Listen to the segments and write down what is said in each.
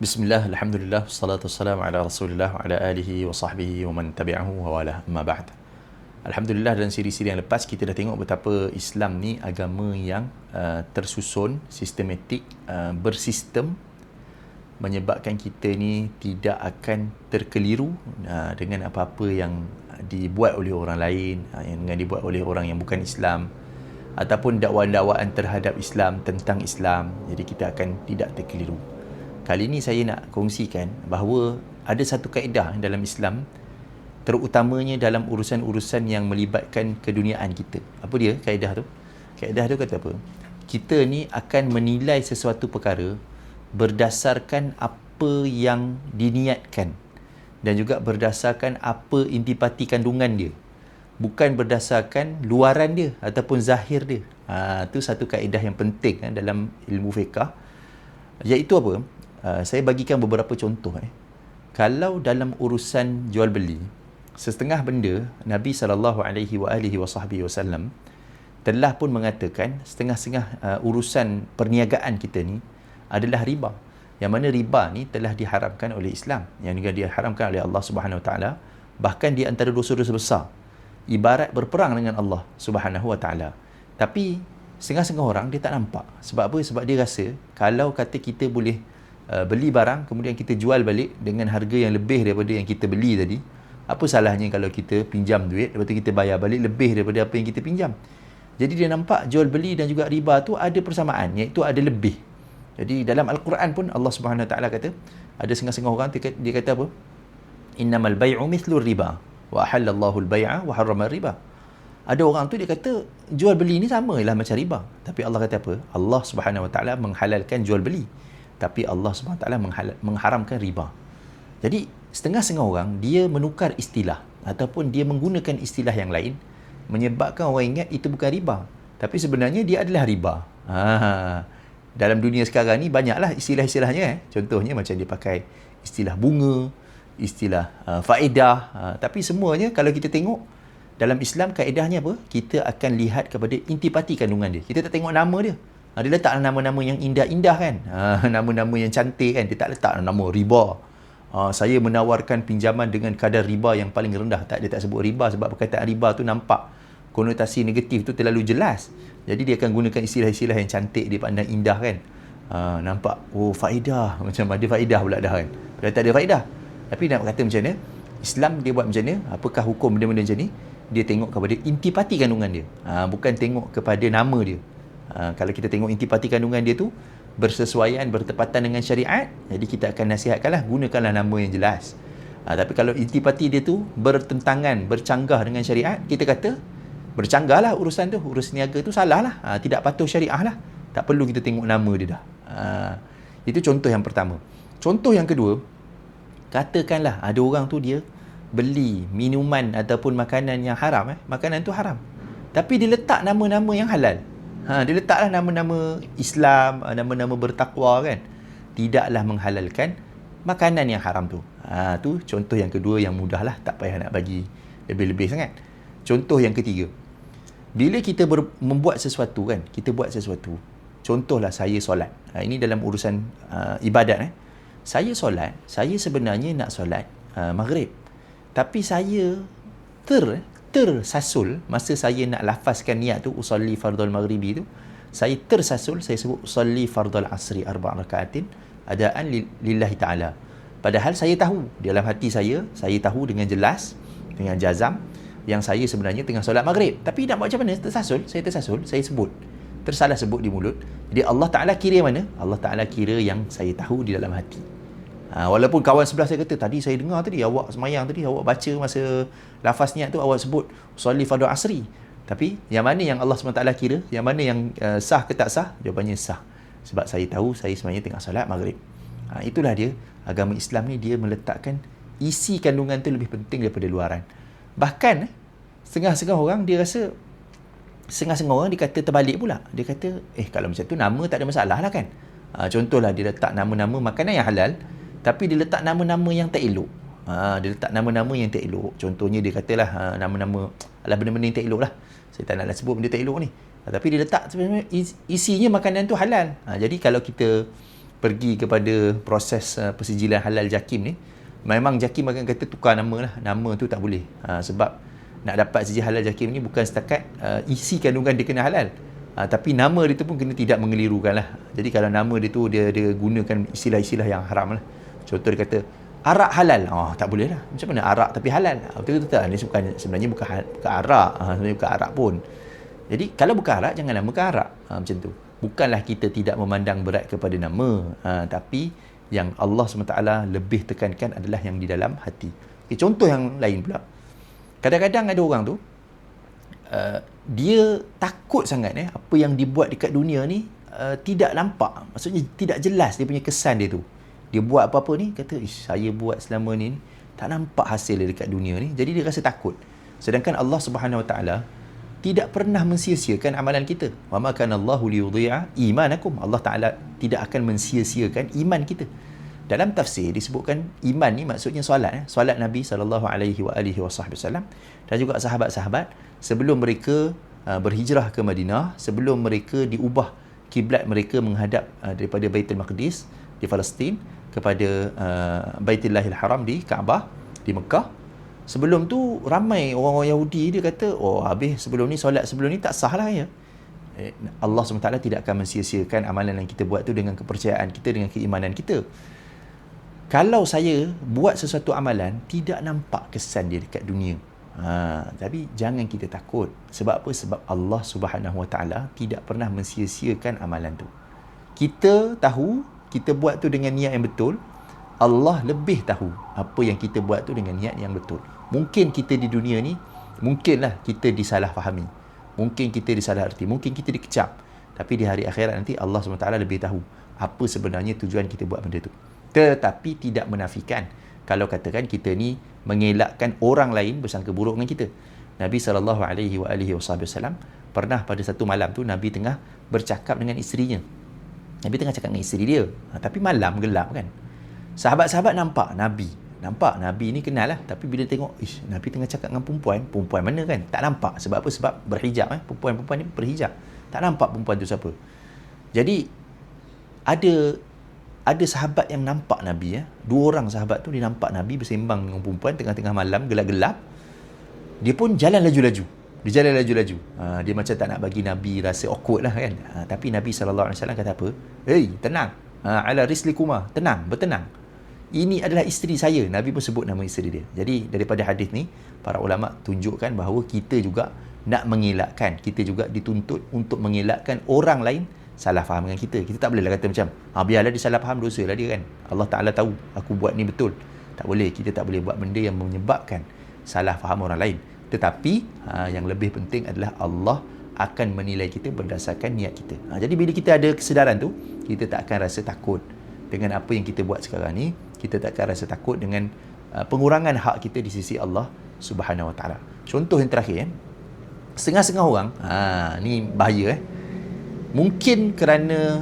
Bismillah, alhamdulillah, wassalatu wassalamu ala rasulillah wa ala alihi wa sahbihi wa man tabi'ahu wa wala, amma ba'd. Alhamdulillah, dalam siri-siri yang lepas kita dah tengok betapa Islam ni agama yang tersusun, sistematik, bersistem, menyebabkan kita ni tidak akan terkeliru dengan apa-apa yang dibuat oleh orang lain, yang dibuat oleh orang yang bukan Islam, ataupun dakwaan-dakwaan terhadap Islam, tentang Islam. Jadi kita akan tidak terkeliru. Kali ini saya nak kongsikan bahawa ada satu kaedah dalam Islam, terutamanya dalam urusan-urusan yang melibatkan keduniaan kita. Apa dia kaedah tu? Kaedah tu kata apa? Kita ni akan menilai sesuatu perkara berdasarkan apa yang diniatkan dan juga berdasarkan apa intipati kandungan dia. Bukan berdasarkan luaran dia ataupun zahir dia. Itu satu kaedah yang penting dalam ilmu fiqh. Iaitu apa? Saya bagikan beberapa contoh. Kalau dalam urusan jual beli, setengah benda Nabi SAW telah pun mengatakan setengah-setengah urusan perniagaan kita ni adalah riba. Yang mana riba ni telah diharamkan oleh Islam, yang juga diharamkan oleh Allah Subhanahu Wa Taala, bahkan di antara dosa-dosa besar, ibarat berperang dengan Allah Subhanahu Wa Taala. Tapi setengah-setengah orang dia tak nampak. Sebab apa? Sebab dia rasa kalau kata kita boleh beli barang kemudian kita jual balik dengan harga yang lebih daripada yang kita beli tadi, apa salahnya kalau kita pinjam duit lepas tu kita bayar balik lebih daripada apa yang kita pinjam. Jadi dia nampak jual beli dan juga riba tu ada persamaan, iaitu ada lebih. Jadi dalam Al-Quran pun Allah Subhanahu Wa Taala kata, ada setengah-setengah orang dia kata apa? Innamal bai'u mithlu riba wa ahallallahu al-bai'a wa harrama riba. Ada orang tu dia kata jual beli ni sama lah macam riba. Tapi Allah kata apa? Allah Subhanahu Wa Taala menghalalkan jual beli, tapi Allah SWT mengharamkan riba. Jadi setengah-setengah orang dia menukar istilah ataupun dia menggunakan istilah yang lain, menyebabkan orang ingat itu bukan riba, tapi sebenarnya dia adalah riba. Dalam dunia sekarang ni banyaklah istilah-istilahnya. Contohnya macam dia pakai istilah bunga, istilah faedah, tapi semuanya kalau kita tengok dalam Islam, kaedahnya apa? Kita akan lihat kepada intipati kandungan dia. Kita tak tengok nama dia. Dia letaklah nama-nama yang indah-indah kan. Nama-nama yang cantik kan. Dia tak letak nama riba. Saya menawarkan pinjaman dengan kadar riba yang paling rendah. Dia tak sebut riba sebab perkataan riba tu nampak konotasi negatif tu terlalu jelas. Jadi dia akan gunakan istilah-istilah yang cantik, dia pandang indah kan. Nampak, oh faedah. Macam ada faedah pula dah kan. Padahal tak ada faedah. Tapi nak kata macam mana? Islam dia buat macam mana? Apakah hukum benda-benda macam ni? Dia tengok kepada intipati kandungan dia. Bukan tengok kepada nama dia. Kalau kita tengok intipati kandungan dia tu bersesuaian, bertepatan dengan syariat, jadi kita akan nasihatkanlah gunakanlah nama yang jelas. Tapi kalau intipati dia tu bertentangan, bercanggah dengan syariat, kita kata bercanggahlah urusan tu, urus niaga tu salah lah, tidak patuh syariah lah, tak perlu kita tengok nama dia dah. Itu contoh yang pertama. Contoh yang kedua, katakanlah ada orang tu dia beli minuman ataupun makanan yang haram, makanan tu haram, tapi dia letak nama-nama yang halal. Dia letaklah nama-nama Islam, nama-nama bertakwa kan. Tidaklah menghalalkan makanan yang haram tu. Tu contoh yang kedua yang mudahlah, tak payah nak bagi lebih-lebih sangat. Contoh yang ketiga, bila kita membuat sesuatu kan, kita buat sesuatu. Contohlah saya solat. Ini dalam urusan ibadat. Saya solat, saya sebenarnya nak solat maghrib. Tapi saya tersasul masa saya nak lafazkan niat tu, usalli fardal maghribi tu, saya tersasul, saya sebut usalli fardal asri arba' rakaatin adaan lillahi ta'ala. Padahal saya tahu, di dalam hati saya tahu dengan jelas, dengan jazam, yang saya sebenarnya tengah solat maghrib. Tapi nak buat macam mana? Saya sebut. Tersalah sebut di mulut. Jadi Allah Ta'ala kira yang mana? Allah Ta'ala kira yang saya tahu di dalam hati. Walaupun kawan sebelah saya kata, tadi saya dengar tadi awak semayang tadi, awak baca masa lafaz niat tu awak sebut usolli fardhu asri. Tapi yang mana yang Allah SWT kira, yang mana yang sah ke tak sah? Jawapannya sah. Sebab saya tahu saya sebenarnya tengah solat maghrib. Itulah dia, agama Islam ni dia meletakkan isi kandungan tu lebih penting daripada luaran. Bahkan setengah-setengah orang dia rasa, setengah-setengah orang dia kata terbalik pula. Dia kata, kalau macam tu nama tak ada masalah lah kan. Contohlah dia letak nama-nama makanan yang halal, tapi dia letak nama-nama yang tak elok. Dia letak nama-nama yang tak elok. Contohnya dia katalah nama-nama alah benda-benda yang tak elok lah. Saya tak nak sebut benda tak elok ni. Tapi dia letak sebenarnya isinya makanan tu halal. Jadi kalau kita pergi kepada proses persijilan halal JAKIM ni, memang JAKIM akan kata tukar nama lah. Nama tu tak boleh. Sebab nak dapat sijil halal JAKIM ni bukan setakat isi kandungan dia kena halal. Tapi nama dia tu pun kena tidak mengelirukan lah. Jadi kalau nama dia tu dia gunakan istilah-istilah yang haram lah. Contoh dia kata arak halal. Tak boleh lah. Macam mana arak tapi halal? Betul-betul tak? Ini sebenarnya bukan arak. Sebenarnya bukan arak pun. Jadi kalau bukan arak, jangan namakan arak. Macam tu. Bukanlah kita tidak memandang berat kepada nama. Tapi yang Allah SWT lebih tekankan adalah yang di dalam hati. Contoh yang lain pula. Kadang-kadang ada orang tu, dia takut sangat apa yang dibuat dekat dunia ni tidak nampak. Maksudnya tidak jelas dia punya kesan dia tu. Dia buat apa-apa ni, kata, saya buat selama ni, tak nampak hasil dia dekat dunia ni. Jadi dia rasa takut. Sedangkan Allah Subhanahu Wa Taala tidak pernah mensia-siakan amalan kita. Wa ma kana Allahu liyudhi'a imanakum. Allah Taala tidak akan mensia-siakan iman kita. Dalam tafsir disebutkan iman ni maksudnya solat. Solat Nabi SAW dan juga sahabat-sahabat sebelum mereka berhijrah ke Madinah, sebelum mereka diubah kiblat mereka menghadap daripada Baitul Maqdis di Palestin kepada Baitullahil Haram di Kaabah di Mekah. Sebelum tu ramai orang-orang Yahudi dia kata, habis sebelum ni solat sebelum ni tak sah lah ya. Allah SWT tidak akan mensia-siakan amalan yang kita buat tu dengan kepercayaan kita, dengan keimanan kita. Kalau saya buat sesuatu amalan tidak nampak kesan dia dekat dunia, tapi jangan kita takut. Sebab apa? Sebab Allah Subhanahu Wa Taala tidak pernah mensia-siakan amalan tu. Kita tahu kita buat tu dengan niat yang betul. Allah lebih tahu apa yang kita buat tu dengan niat yang betul. Mungkin kita di dunia ni, mungkinlah kita disalah fahami, mungkin kita disalah arti, mungkin kita dikecam. Tapi di hari akhirat nanti Allah SWT lebih tahu apa sebenarnya tujuan kita buat benda tu. Tetapi tidak menafikan kalau katakan kita ni mengelakkan orang lain bersangka buruk dengan kita. Nabi SAW pernah pada satu malam tu Nabi tengah bercakap dengan isterinya. Nabi tengah cakap dengan isteri dia. Tapi malam gelap kan. Sahabat-sahabat nampak Nabi ni kenal lah. Tapi bila tengok Nabi tengah cakap dengan perempuan mana kan? Tak nampak. Sebab apa? Sebab berhijab. Perempuan ni berhijab. Tak nampak perempuan tu siapa. Jadi ada sahabat yang nampak Nabi. Dua orang sahabat tu dia nampak Nabi bersembang dengan perempuan tengah-tengah malam, gelap-gelap. Dia pun jalan laju-laju. Dia macam tak nak bagi Nabi rasa awkward lah kan. Tapi Nabi SAW kata apa? Tenang. Ala rislikuma. Bertenang. Ini adalah isteri saya. Nabi pun sebut nama isteri dia. Jadi daripada hadis ni, para ulama tunjukkan bahawa kita juga nak mengelakkan. Kita juga dituntut untuk mengelakkan orang lain salah faham dengan kita. Kita tak boleh lah kata macam, biarlah dia salah faham, dosa lah dia kan. Allah Ta'ala tahu aku buat ni betul. Tak boleh. Kita tak boleh buat benda yang menyebabkan salah faham orang lain. Tetapi yang lebih penting adalah Allah akan menilai kita berdasarkan niat kita. Jadi bila kita ada kesedaran tu, kita tak akan rasa takut dengan apa yang kita buat sekarang ni. Kita tak akan rasa takut dengan pengurangan hak kita di sisi Allah Subhanahu Wa Taala. Contoh yang terakhir, setengah-setengah orang, ni bahaya mungkin kerana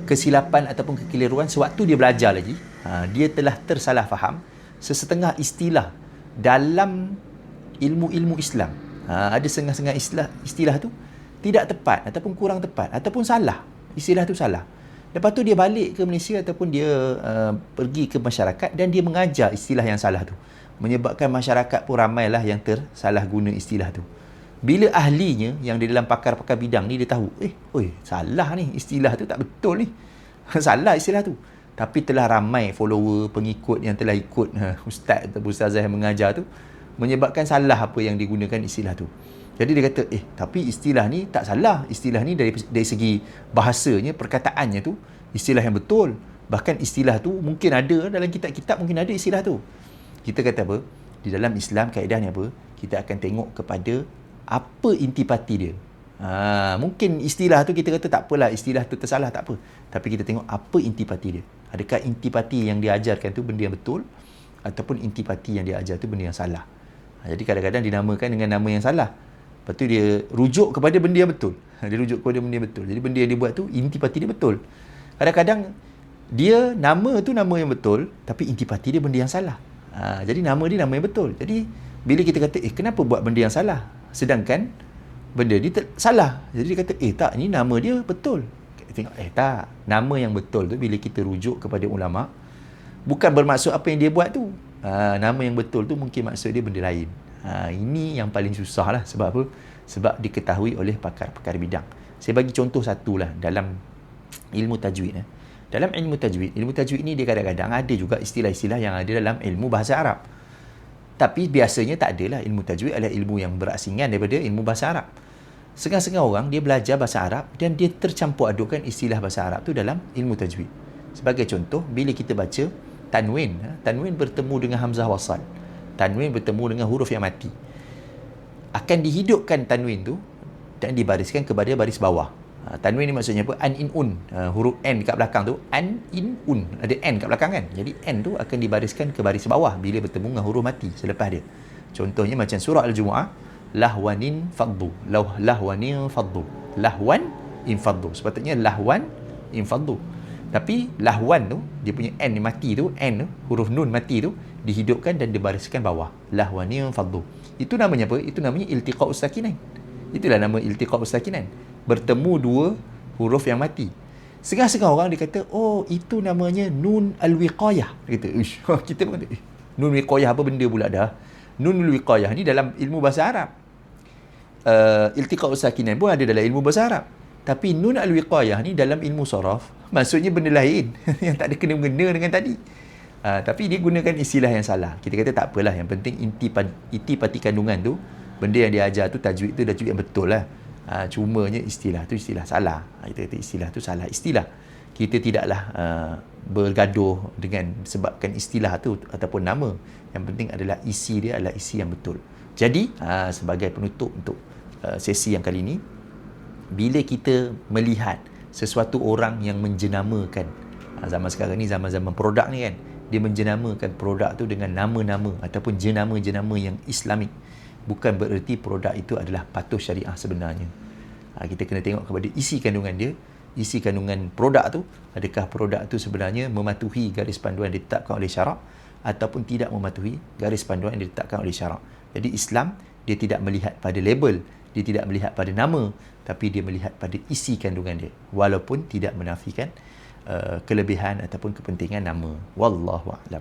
kesilapan ataupun kekeliruan sewaktu dia belajar lagi, dia telah tersalah faham sesetengah istilah dalam ilmu-ilmu Islam. Ada setengah-setengah istilah tu tidak tepat ataupun kurang tepat ataupun salah. Istilah tu salah. Lepas tu dia balik ke Malaysia ataupun dia pergi ke masyarakat dan dia mengajar istilah yang salah tu. Menyebabkan masyarakat pun ramailah yang tersalah guna istilah tu. Bila ahlinya yang di dalam pakar-pakar bidang ni dia tahu, salah ni, istilah tu tak betul ni. Salah istilah tu. Tapi telah ramai follower, pengikut yang telah ikut ustaz atau ustazah yang mengajar tu, menyebabkan salah apa yang digunakan istilah tu. Jadi dia kata, tapi istilah ni tak salah. Istilah ni dari segi bahasanya, perkataannya tu, istilah yang betul. Bahkan istilah tu mungkin ada dalam kitab-kitab, mungkin ada istilah tu. Kita kata apa? Di dalam Islam kaedahnya apa? Kita akan tengok kepada apa intipati dia. Mungkin istilah tu kita kata tak apalah, istilah tu tersalah, tak apa. Tapi kita tengok apa intipati dia. Adakah intipati yang diajarkan tu benda yang betul ataupun intipati yang dia ajar tu benda yang salah. Jadi kadang-kadang dinamakan dengan nama yang salah. Lepas tu dia rujuk kepada benda yang betul. Jadi benda yang dia buat tu intipati dia betul. Kadang-kadang dia nama tu nama yang betul tapi intipati dia benda yang salah. Jadi nama dia nama yang betul. Jadi bila kita kata kenapa buat benda yang salah sedangkan benda ni salah. Jadi dia kata tak, ni nama dia betul. tengok, tak. Nama yang betul tu bila kita rujuk kepada ulama, bukan bermaksud apa yang dia buat tu. Nama yang betul tu mungkin maksud dia benda lain. Ini yang paling susah lah. Sebab apa? Sebab diketahui oleh pakar-pakar bidang. Saya bagi contoh satu lah dalam ilmu tajwid. Dalam ilmu tajwid ni dia kadang-kadang ada juga istilah-istilah yang ada dalam ilmu bahasa Arab. Tapi biasanya tak adalah. Ilmu tajwid adalah ilmu yang berasingan daripada ilmu bahasa Arab. Setengah-setengah orang dia belajar bahasa Arab dan dia tercampur adukkan istilah bahasa Arab tu dalam ilmu tajwid. Sebagai contoh, bila kita baca tanwin, tanwin bertemu dengan hamzah wasal. Tanwin bertemu dengan huruf yang mati. Akan dihidupkan tanwin tu dan dibariskan kepada baris bawah. Tanwin ni maksudnya apa? An, in, un. Huruf N kat belakang tu, an, in, un. Ada N kat belakang kan? Jadi N tu akan dibariskan ke baris bawah bila bertemu dengan huruf mati selepas dia. Contohnya macam surah Al-Jumu'ah, lahwanin faddu. Lahwanin faddu. Lahwan infaddu. Sepatutnya lahwan infaddu. Tapi lahwan tu, dia punya N ni mati tu, N tu, huruf nun mati tu, dihidupkan dan dibariskan bawah. Lahwanin faddu. Itu namanya apa? Itu namanya iltiqa'us sakinain. Itulah nama iltiqa'us sakinain. Bertemu dua huruf yang mati. Setengah-setengah orang dia kata, oh itu namanya nun al-wiqayah. Dia kata, kita pun kata, nun wiqayah apa benda pula dah? Nun al-wiqayah ni dalam ilmu bahasa Arab. Iltiqa'us sakinain pun ada dalam ilmu bahasa Arab. Tapi nun al-wiqayah ni dalam ilmu saraf, maksudnya benda lain yang tak ada kena-mengena dengan tadi. Tapi dia gunakan istilah yang salah. Kita kata tak apalah, yang penting iti pati kandungan tu, benda yang dia ajar tu tajwid tu tajwid yang betul lah. Cumanya istilah tu istilah salah. Kita kata istilah tu salah istilah. Kita tidaklah bergaduh dengan sebabkan istilah tu ataupun nama. Yang penting adalah isi dia adalah isi yang betul. Jadi sebagai penutup untuk sesi yang kali ini, bila kita melihat sesuatu orang yang menjenamakan, zaman sekarang ni zaman-zaman produk ni kan, dia menjenamakan produk tu dengan nama-nama ataupun jenama-jenama yang Islamik, bukan bererti produk itu adalah patuh syariah sebenarnya. Kita kena tengok kepada isi kandungan dia, isi kandungan produk tu, adakah produk tu sebenarnya mematuhi garis panduan yang ditetapkan oleh syarak ataupun tidak mematuhi garis panduan yang ditetapkan oleh syarak. Jadi Islam, dia tidak melihat pada label, dia tidak melihat pada nama, tapi dia melihat pada isi kandungan dia, walaupun tidak menafikan kelebihan ataupun kepentingan nama. Wallahu a'lam.